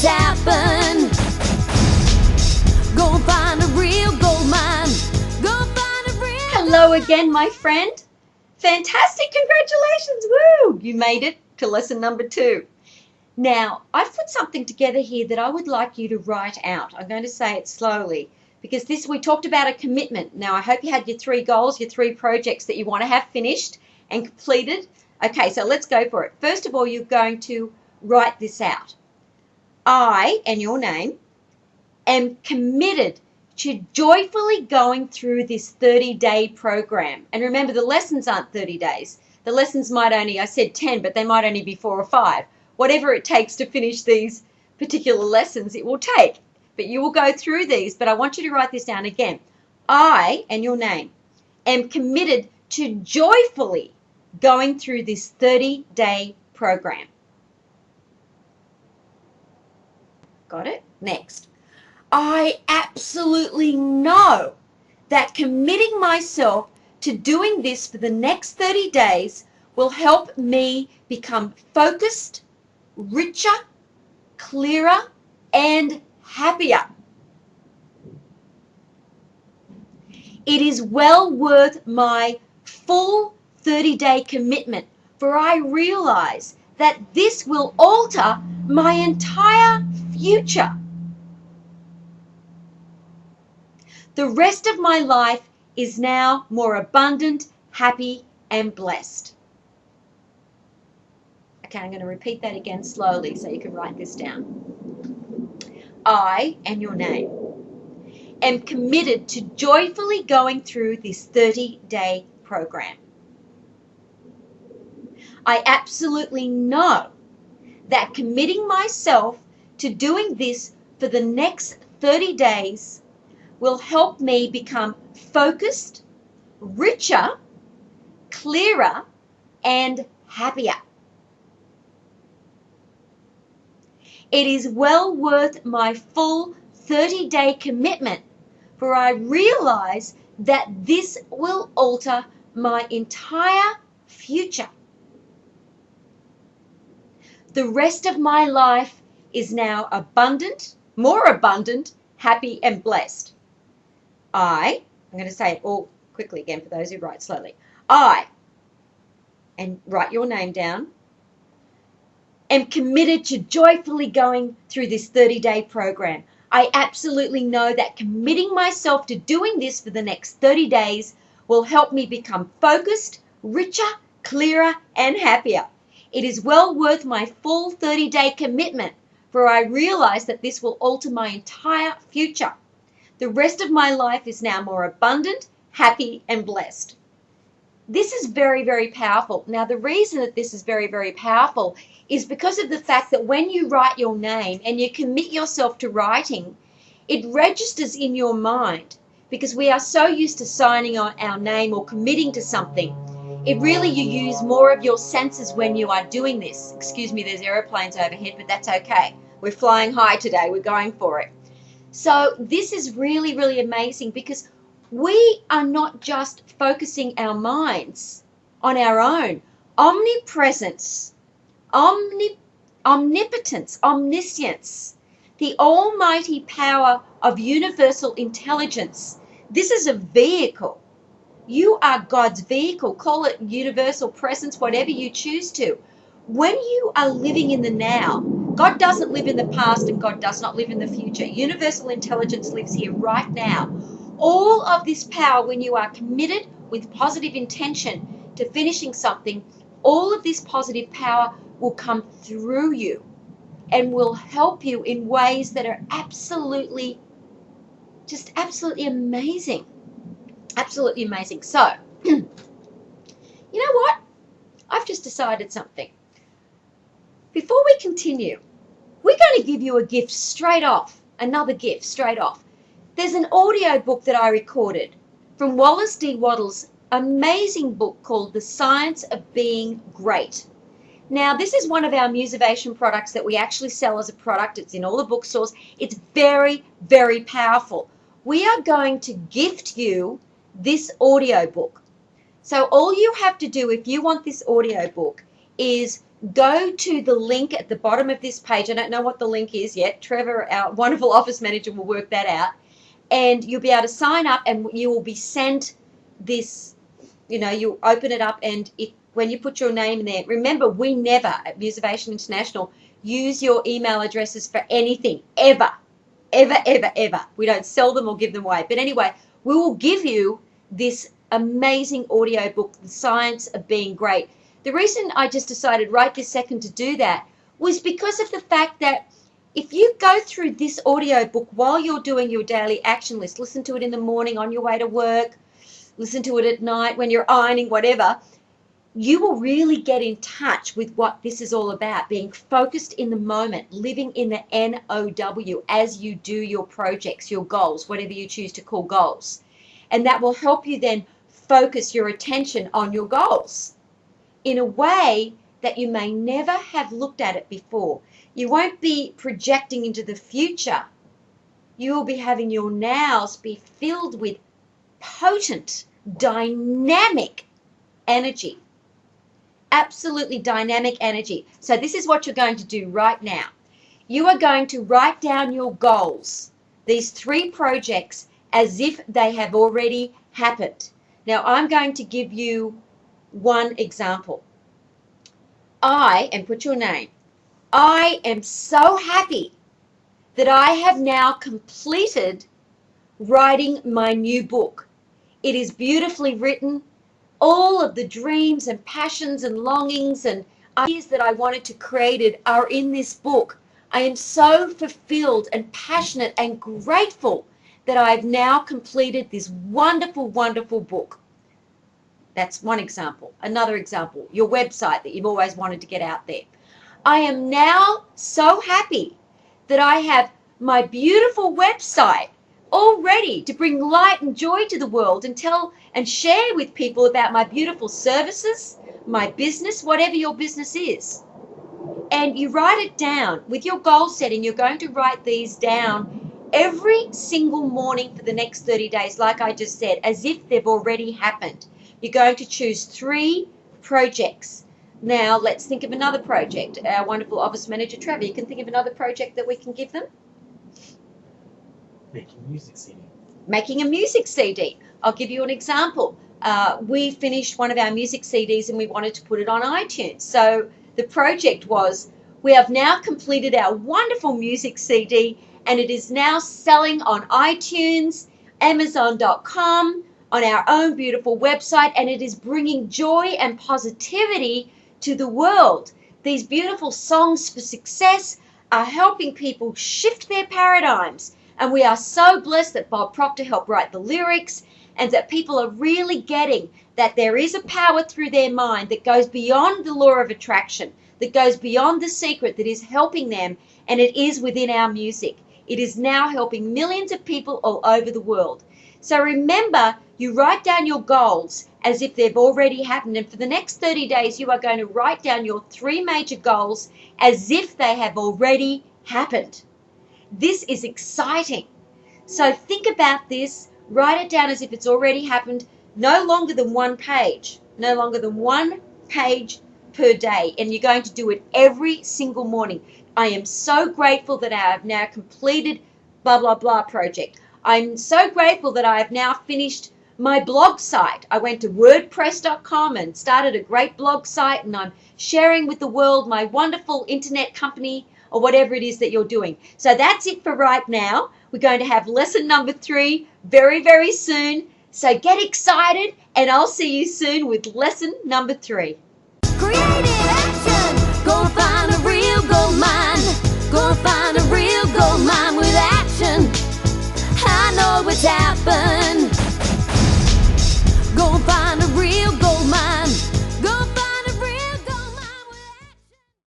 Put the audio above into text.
it's happened. Go find a real gold mine. Go find a real. Hello again, my friend. Fantastic, congratulations, woo! You made it to lesson number 2. Now, I've put something together here that I would like you to write out. I'm going to say it slowly because we talked about a commitment. Now, I hope you had your 3 goals, your 3 projects that you want to have finished and completed. Okay, so let's go for it. First of all, you're going to write this out. I, and your name, am committed to joyfully going through this 30-day program. And remember, the lessons aren't 30 days. The lessons might only, I said 10, but they might only be 4 or 5. Whatever it takes to finish these particular lessons, it will take. But you will go through these, but I want you to write this down again. I, and your name, am committed to joyfully going through this 30-day program. Got it? Next. I absolutely know that committing myself to doing this for the next 30 days will help me become focused, richer, clearer, and happier. It is well worth my full 30-day commitment, for I realize that this will alter my entire future. The rest of my life is now more abundant, happy, and blessed. Okay, I'm going to repeat that again slowly so you can write this down. I, and your name, am committed to joyfully going through this 30-day program. I absolutely know that committing myself to doing this for the next 30 days will help me become focused, richer, clearer, and happier. It is well worth my full 30-day commitment, for I realize that this will alter my entire future. The rest of my life is now abundant, more abundant, happy, and blessed. I'm going to say it all quickly again for those who write slowly. I, and write your name down, am committed to joyfully going through this 30-day program. I absolutely know that committing myself to doing this for the next 30 days will help me become focused, richer, clearer, and happier. It is well worth my full 30-day commitment, for I realize that this will alter my entire future. The rest of my life is now more abundant, happy, and blessed. This is very, very powerful. Now, the reason that this is very, very powerful is because of the fact that when you write your name and you commit yourself to writing, it registers in your mind, because we are so used to signing our name or committing to something. You use more of your senses when you are doing this. Excuse me, there's aeroplanes overhead, but that's okay. We're flying high today. We're going for it. So this is really, really amazing, because we are not just focusing our minds on our own. Omnipresence, omnipotence, omniscience, the almighty power of universal intelligence. This is a vehicle. You are God's vehicle. Call it universal presence, whatever you choose to. When you are living in the now, God doesn't live in the past and God does not live in the future. Universal intelligence lives here right now. All of this power, when you are committed with positive intention to finishing something, all of this positive power will come through you and will help you in ways that are absolutely amazing. Absolutely amazing. So, you know what? I've just decided something. Before we continue, we're going to give you a gift straight off, another gift straight off. There's an audio book that I recorded from Wallace Wattles' amazing book called The Science of Being Great. Now, this is one of our Musivation products that we actually sell as a product. It's in all the bookstores. It's very, very powerful. We are going to gift you this audio book. So all you have to do if you want this audio book is go to the link at the bottom of this page. I don't know what the link is yet. Trevor, our wonderful office manager, will work that out. And you'll be able to sign up, and you will be sent this, you'll open it up, and when you put your name in there, remember, we never at Musivation International use your email addresses for anything, ever, ever, ever, ever. We don't sell them or give them away. But anyway, we will give you this amazing audio book, The Science of Being Great. The reason I just decided right this second to do that was because of the fact that if you go through this audio book while you're doing your daily action list, listen to it in the morning on your way to work, listen to it at night when you're ironing, whatever, you will really get in touch with what this is all about, being focused in the moment, living in the NOW as you do your projects, your goals, whatever you choose to call goals. And that will help you then focus your attention on your goals in a way that you may never have looked at it before. You won't be projecting into the future. You will be having your nows be filled with potent, dynamic energy. Absolutely dynamic energy. So this is what you're going to do right now. You are going to write down your goals, these 3 projects, as if they have already happened. Now, I'm going to give you one example. And put your name. I am so happy that I have now completed writing my new book. It is beautifully written. All of the dreams and passions and longings and ideas that I wanted to create are in this book. I am so fulfilled and passionate and grateful that I've now completed this wonderful, wonderful book. That's one example. Another example, your website that you've always wanted to get out there. I am now so happy that I have my beautiful website all ready to bring light and joy to the world and tell and share with people about my beautiful services, my business, whatever your business is. And you write it down with your goal setting. You're going to write these down every single morning for the next 30 days, like I just said, as if they've already happened. You're going to choose 3 projects. Now, let's think of another project. Our wonderful office manager, Trevor, you can think of another project that we can give them? Making a music CD. Making a music CD. I'll give you an example. We finished one of our music CDs and we wanted to put it on iTunes. So the project was, we have now completed our wonderful music CD and it is now selling on iTunes, Amazon.com, on our own beautiful website, and it is bringing joy and positivity to the world. These beautiful songs for success are helping people shift their paradigms. And we are so blessed that Bob Proctor helped write the lyrics and that people are really getting that there is a power through their mind that goes beyond the law of attraction, that goes beyond the secret, that is helping them, and it is within our music. It is now helping millions of people all over the world. So remember, you write down your goals as if they've already happened. And for the next 30 days, you are going to write down your 3 major goals as if they have already happened. This is exciting. So think about this, write it down as if it's already happened, no longer than 1 page, no longer than 1 page per day. And you're going to do it every single morning. I am so grateful that I have now completed blah, blah, blah project. I'm so grateful that I have now finished my blog site. I went to wordpress.com and started a great blog site, and I'm sharing with the world my wonderful internet company or whatever it is that you're doing. So that's it for right now. We're going to have lesson number 3 very, very soon. So get excited, and I'll see you soon with lesson number 3. Creative action. Go find a real gold mine. Go find a real gold mine with action. I know it's happened.